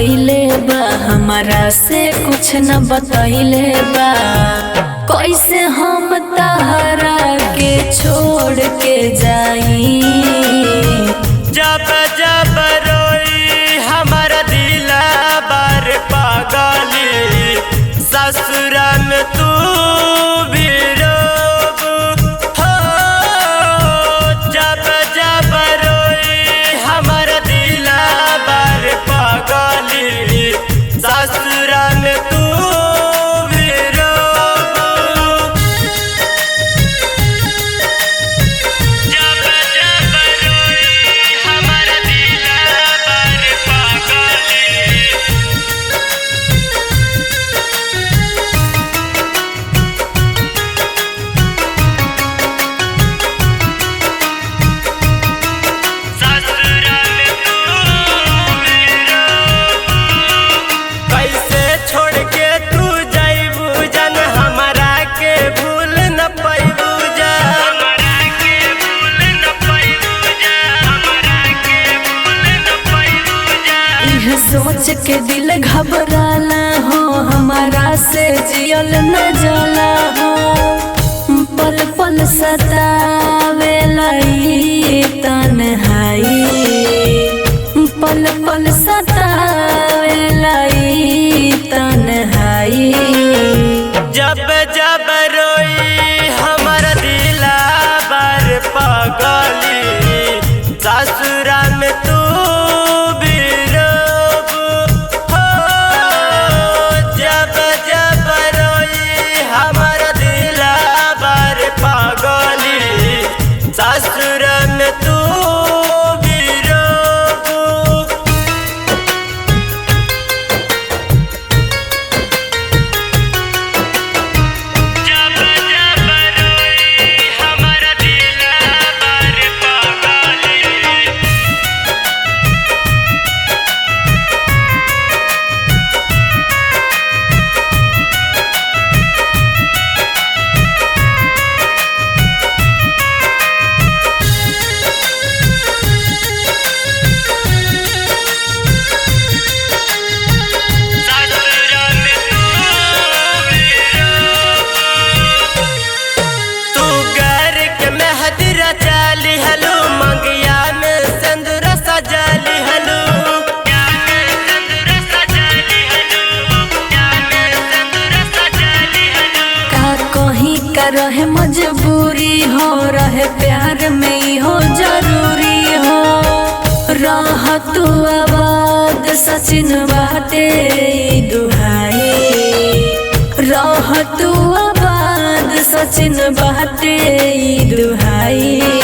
कइले बा, हमारा से कुछ न बतइले बा। कैसे हम तहरा के छोड़ के जाई। जब जब रोई हमारा दिला बार पागली, ससुरा में तू भी रोब हो। जब जब रोई हमारा दिला बार पागली, ससुरा में तू भी रोब। जब जब रोई हमारा दिला बार पागली, ससुरा में तू भी रोब। कैसे छोड़ के तू जाइबू जन, हमरा के भूल न पाइबू जा। हमरा के भूल न पाइबू जा। हमरा के भूल न पाइबू जा। यह सोच के दिल घबराला हो, हमारा से जियल न जाला हो। पल पल सतावेला ई तन्हाई, पल पल सतावेला ई तन्हाई। जब जब रोई हमारा दिला बार पागली, ससुरा में तू भी रोब हो। जब जब रोई हमारा दिला बार पागली, ससुरा में तू भी रोब। जब जब रोई हमारा दिला बार पागली, ससुरा में तू भी रोब। तू घर के मेहदी रचा लिहलू, मंगिया में सिंदूर सजा लिहलू। क्या में सिंदूर सजा लिहलू। क्या में सिंदूर सजा लिहलू। का कहीं का रहे मजबूरी हो, रहे प्यार में ही हो जरूरी हो। रह तू आबाद सचिन बाटे ई दुहाई। रह तू आबाद सचिन बाटे ई दुहाई।